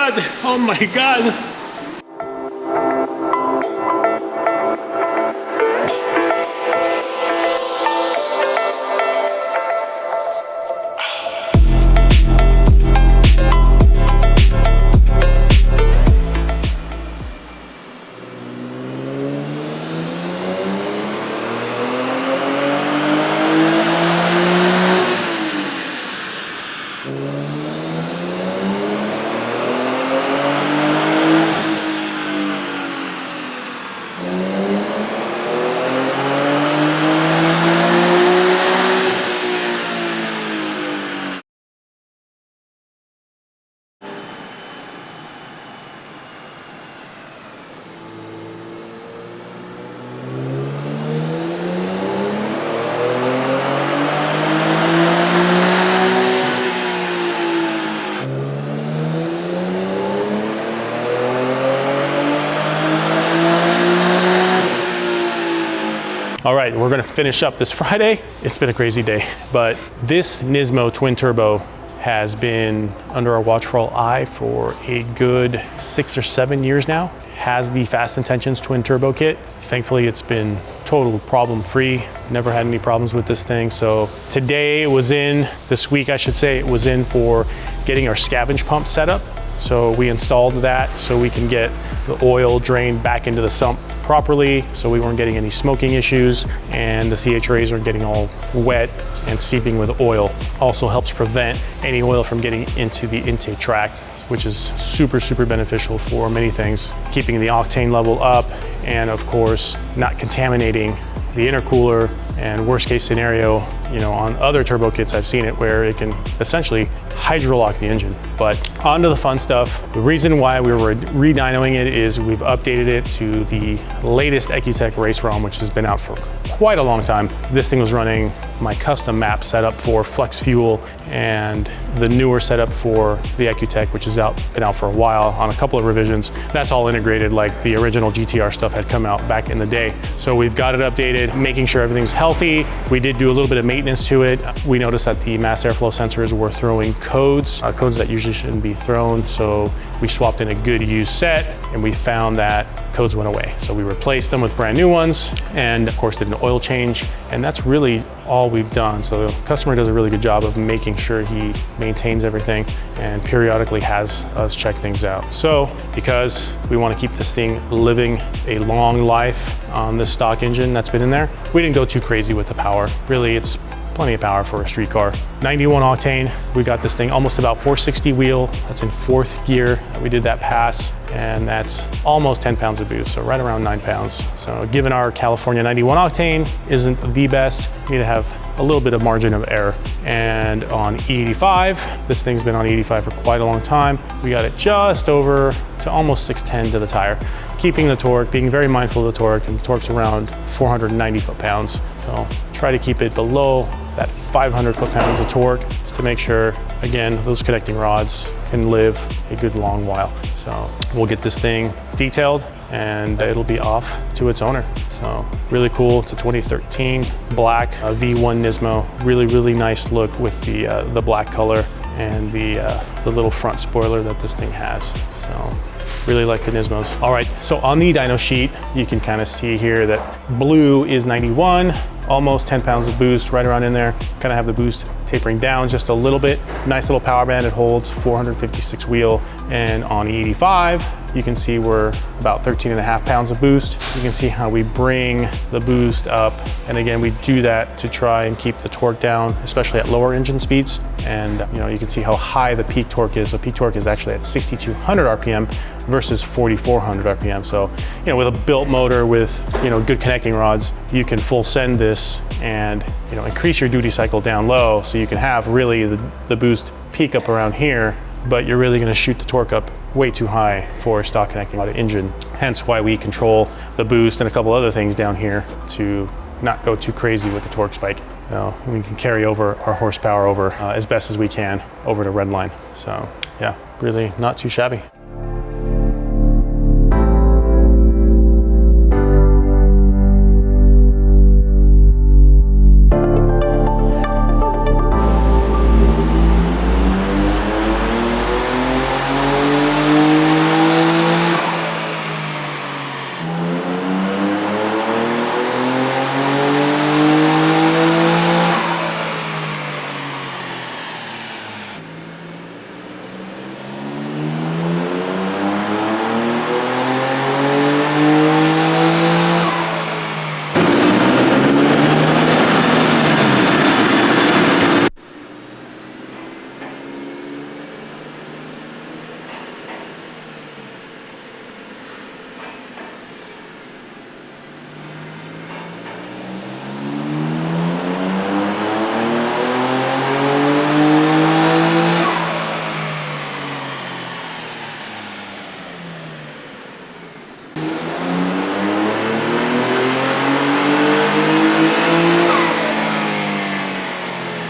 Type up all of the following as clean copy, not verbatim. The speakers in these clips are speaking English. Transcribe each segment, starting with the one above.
God, oh my God. All right, we're gonna finish up this Friday. It's been a crazy day, but this Nismo Twin Turbo has been under our watchful eye for a good 6 or 7 years now. Has the Fast Intentions Twin Turbo kit. Thankfully, it's been total problem-free. Never had any problems with this thing. So today it was in, this week I should say, it was in for getting our scavenge pump set up. So we installed that so we can get the oil drained back into the sump properly, so we weren't getting any smoking issues, and the CH rays aren't getting all wet and seeping with oil. Also helps prevent any oil from getting into the intake tract, which is super, super beneficial for many things, keeping the octane level up, and of course, not contaminating the intercooler. And worst case scenario, you know, on other turbo kits, I've seen it where it can essentially hydrolock the engine. But on to the fun stuff. The reason why we were re-dynoing it is we've updated it to the latest EcuTech race ROM, which has been out for quite a long time. This thing was running my custom map setup for flex fuel and the newer setup for the EcuTech, which has been out for a while on a couple of revisions. That's all integrated like the original GTR stuff had come out back in the day. So we've got it updated, making sure everything's healthy. We did do a little bit of maintenance to it. We noticed that the mass airflow sensors were throwing codes that usually shouldn't be thrown. So we swapped in a good used set and we found that codes went away. So we replaced them with brand new ones and of course did an oil change. And that's really all we've done. So the customer does a really good job of making sure he maintains everything and periodically has us check things out. So because we want to keep this thing living a long life on this stock engine that's been in there, we didn't go too crazy with the power. Really, it's plenty of power for a street car. 91 octane, we got this thing almost about 460 wheel. That's in 4th gear. We did that pass, and that's almost 10 pounds of boost, so right around 9 pounds. So given our California 91 octane isn't the best, we need to have a little bit of margin of error. And on E85, this thing's been on E85 for quite a long time. We got it just over to almost 610 to the tire, keeping the torque, being very mindful of the torque, and the torque's around 490 foot-pounds. So try to keep it below that 500 foot-pounds of torque, just to make sure, again, those connecting rods can live a good long while. So we'll get this thing detailed and it'll be off to its owner. So really cool. It's a 2013 black V1 Nismo. Really, really nice look with the black color and the little front spoiler that this thing has. So really like the Nismos. All right, so on the dyno sheet, you can kind of see here that blue is 91, almost 10 pounds of boost right around in there. Kind of have the boost tapering down just a little bit. Nice little power band. It holds 456 wheel. And on E85, you can see we're about 13.5 pounds of boost. You can see how we bring the boost up. And again, we do that to try and keep the torque down, especially at lower engine speeds. And you know, you can see how high the peak torque is. So peak torque is actually at 6,200 RPM versus 4,400 RPM. So, you know, with a built motor with, you know, good connecting rods, you can full send this and, you know, increase your duty cycle down low. So you can have really the boost peak up around here, but you're really gonna shoot the torque up way too high for a stock connecting rod engine. Hence why we control the boost and a couple other things down here to not go too crazy with the torque spike. You know, we can carry over our horsepower over as best as we can over to redline. So yeah, really not too shabby.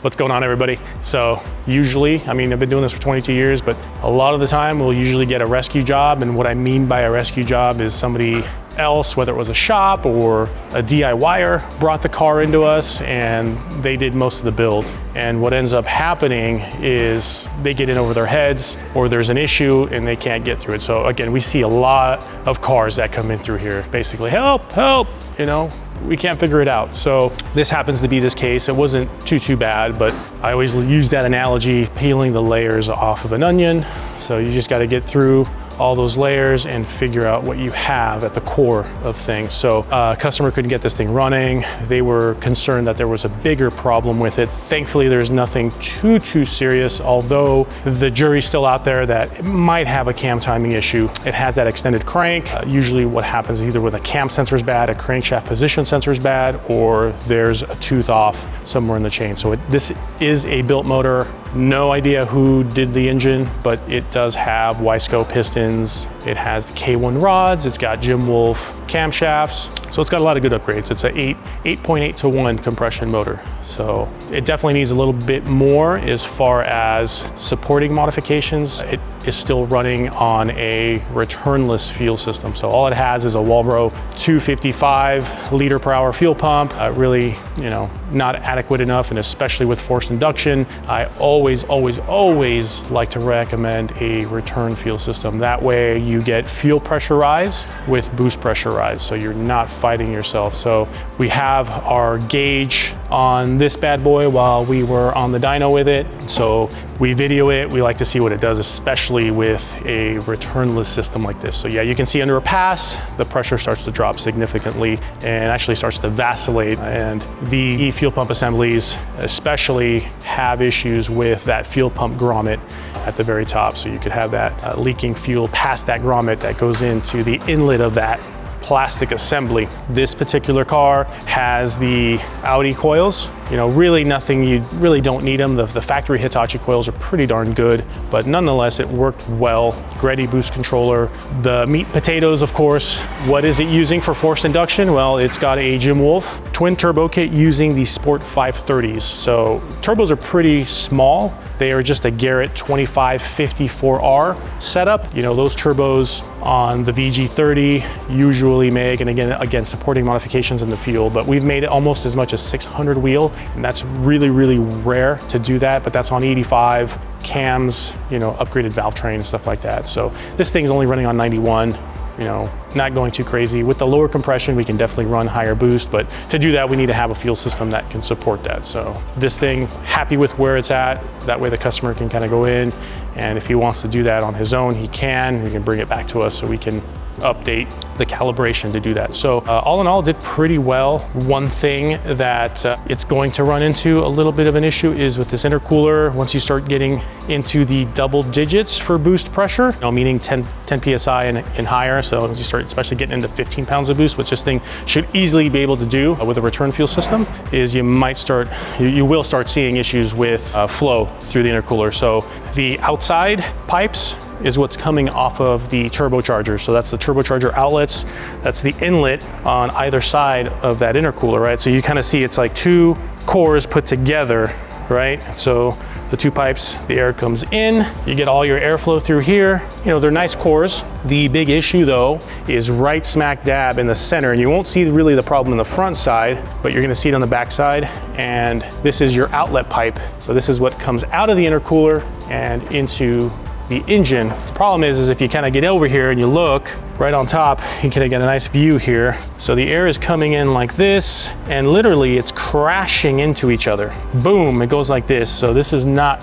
What's going on, everybody? So usually, I mean, I've been doing this for 22 years, but a lot of the time we'll usually get a rescue job. And what I mean by a rescue job is somebody else, whether it was a shop or a DIYer, brought the car into us and they did most of the build. And what ends up happening is they get in over their heads, or there's an issue and they can't get through it. So again, we see a lot of cars that come in through here, basically, help, help, you know, we can't figure it out. So this happens to be this case. It wasn't too bad, but I always use that analogy, peeling the layers off of an onion. So you just got to get through all those layers and figure out what you have at the core of things. So customer couldn't get this thing running. They were concerned that there was a bigger problem with it. Thankfully, there's nothing too serious, although the jury's still out there that it might have a cam timing issue. It has that extended crank. Usually what happens either with a cam sensor is bad, a crankshaft position sensor is bad, or there's a tooth off somewhere in the chain. So this is a built motor. No idea who did the engine, but it does have Wiseco pistons. It has the K1 rods. It's got Jim Wolf camshafts. So it's got a lot of good upgrades. It's a 8.8 to 1 compression motor. So it definitely needs a little bit more as far as supporting modifications. It is still running on a returnless fuel system. So all it has is a Walbro 255 liter per hour fuel pump. Really, you know, not adequate enough, and especially with forced induction, I always like to recommend a return fuel system. That way you get fuel pressure rise with boost pressure rise, so you're not fighting yourself. So we have our gauge on this bad boy while we were on the dyno with it. So we video it, we like to see what it does, especially with a returnless system like this. So yeah, you can see under a pass, the pressure starts to drop significantly and actually starts to vacillate. And the fuel pump assemblies especially have issues with that fuel pump grommet at the very top. So you could have that leaking fuel past that grommet that goes into the inlet of that plastic assembly. This particular car has the Audi coils. You know, really nothing, you really don't need them. The factory Hitachi coils are pretty darn good, but nonetheless, it worked well. Greddy boost controller. The meat potatoes, of course. What is it using for forced induction? Well, it's got a Jim Wolf twin turbo kit using the Sport 530s. So turbos are pretty small. They are just a Garrett 2554R setup. You know, those turbos on the VG30 usually make, and again, supporting modifications in the field, but we've made it almost as much as 600 wheel, and that's really rare to do that, but that's on 85 cams, you know, upgraded valve train and stuff like that. So this thing's only running on 91. You know, not going too crazy. With the lower compression, we can definitely run higher boost, but to do that, we need to have a fuel system that can support that. So this thing, happy with where it's at. That way the customer can kind of go in, and if he wants to do that on his own, he can. We can bring it back to us so we can update the calibration to do that. So all in all, did pretty well. One thing that it's going to run into a little bit of an issue is with this intercooler. Once you start getting into the double digits for boost pressure, you know, meaning 10 PSI and higher. So as you start especially getting into 15 pounds of boost, which this thing should easily be able to do with a return fuel system, is you will start seeing issues with flow through the intercooler. So the outside pipes is what's coming off of the turbocharger. So that's the turbocharger outlets. That's the inlet on either side of that intercooler, right? So you kind of see it's like two cores put together, right? So the two pipes, the air comes in, you get all your airflow through here. You know, they're nice cores. The big issue though is right smack dab in the center, and you won't see really the problem in the front side, but you're gonna see it on the back side. And this is your outlet pipe. So this is what comes out of the intercooler and into the engine. The problem is if you kind of get over here and you look right on top, you can get a nice view here. So the air is coming in like this, and literally it's crashing into each other. Boom, it goes like this. So this is not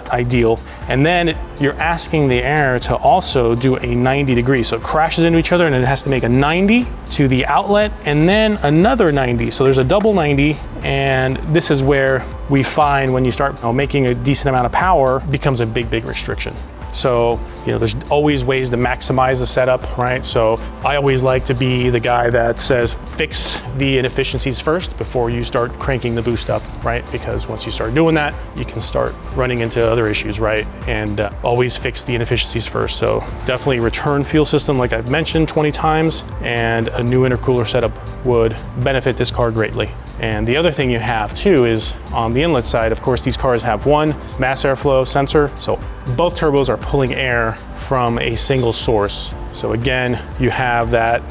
ideal. And then you're asking the air to also do a 90 degrees. So it crashes into each other, and it has to make a 90 to the outlet, and then another 90. So there's a double 90, and this is where we find when you start making a decent amount of power, it becomes a big restriction. So you know, there's always ways to maximize the setup, right? So I always like to be the guy that says, fix the inefficiencies first before you start cranking the boost up, right? Because once you start doing that, you can start running into other issues, right? And always fix the inefficiencies first. So definitely return fuel system, like I've mentioned 20 times, and a new intercooler setup would benefit this car greatly. And the other thing you have too is on the inlet side, of course, these cars have one mass airflow sensor. So both turbos are pulling air from a single source. So again, you have that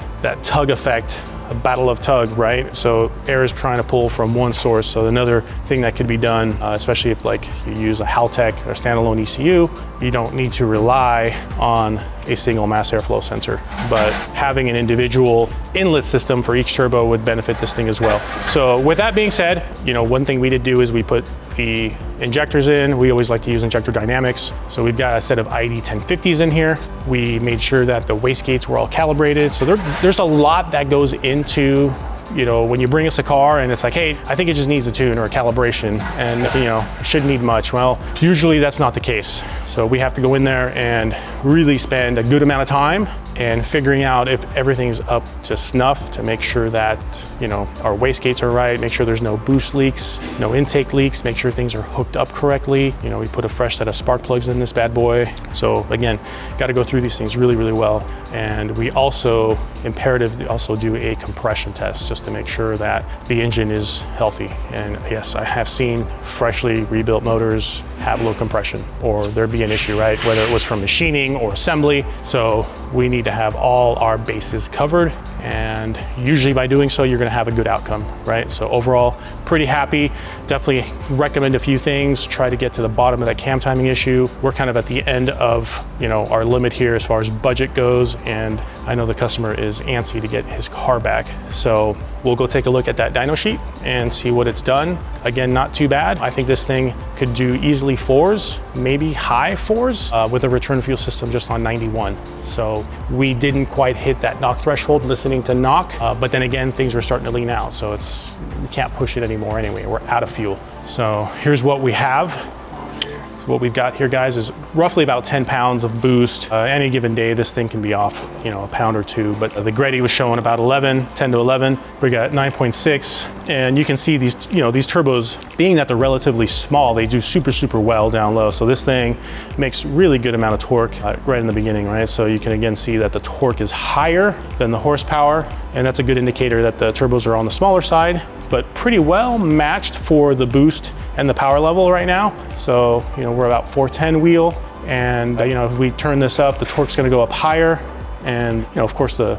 tug effect, a battle of tug, right? So air is trying to pull from one source. So another thing that could be done, especially if like you use a Haltech or standalone ECU, you don't need to rely on a single mass airflow sensor, but having an individual inlet system for each turbo would benefit this thing as well. So with that being said, you know, one thing we did do is we put the injectors in. We always like to use injector dynamics. So we've got a set of ID 1050s in here. We made sure that the wastegates were all calibrated. So there's a lot that goes into, you know, when you bring us a car and it's like, hey, I think it just needs a tune or a calibration and, you know, it shouldn't need much. Well, usually that's not the case. So we have to go in there and really spend a good amount of time and figuring out if everything's up to snuff to make sure that, you know, our wastegates are right, make sure there's no boost leaks, no intake leaks, make sure things are hooked up correctly. You know, we put a fresh set of spark plugs in this bad boy. So again, got to go through these things really, really well. And we also, imperatively also do a compression test just to make sure that the engine is healthy. And yes, I have seen freshly rebuilt motors have low compression or there'd be an issue, right? Whether it was from machining or assembly. So we need to have all our bases covered. And usually by doing so, you're gonna have a good outcome, right? So overall, pretty happy. Definitely recommend a few things. Try to get to the bottom of that cam timing issue. We're kind of at the end of, you know, our limit here as far as budget goes. And I know the customer is antsy to get his car back. So we'll go take a look at that dyno sheet and see what it's done. Again, not too bad. I think this thing could do easily 4s, maybe high 4s with a return fuel system just on 91. So we didn't quite hit that knock threshold listening to knock, but then again, things were starting to lean out. So you can't push it anymore anyway. We're out of fuel. So here's what we have. What we've got here, guys, is roughly about 10 pounds of boost. Any given day, this thing can be off, you know, a pound or two, but the Greddy was showing about 10 to 11. We got 9.6, and you can see these, you know, these turbos, being that they're relatively small, they do super, super well down low. So this thing makes really good amount of torque right in the beginning, right? So you can again see that the torque is higher than the horsepower, and that's a good indicator that the turbos are on the smaller side, but pretty well matched for the boost and the power level right now. So, you know, we're about 410 wheel, and you know, if we turn this up, the torque's gonna go up higher, and you know, of course, the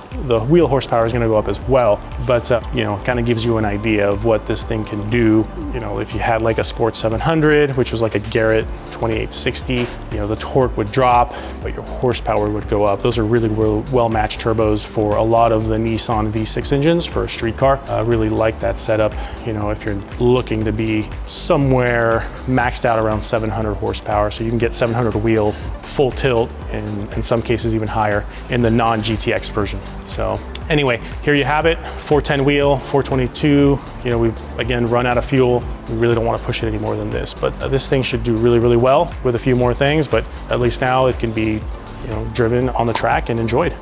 wheel horsepower is gonna go up as well. But you know, kind of gives you an idea of what this thing can do. You know, if you had like a Sport 700, which was like a Garrett 2860, you know, the torque would drop, but your horsepower would go up. Those are really well-matched turbos for a lot of the Nissan V6 engines for a street car. I really like that setup. You know, if you're looking to be somewhere maxed out around 700 horsepower, so you can get 700 wheel, full tilt, and in some cases even higher in the non-GTX version. So anyway, here you have it, 410 wheel, 422. You know, we've again run out of fuel. We really don't want to push it any more than this, but this thing should do really, really well with a few more things, but at least now it can be, you know, driven on the track and enjoyed.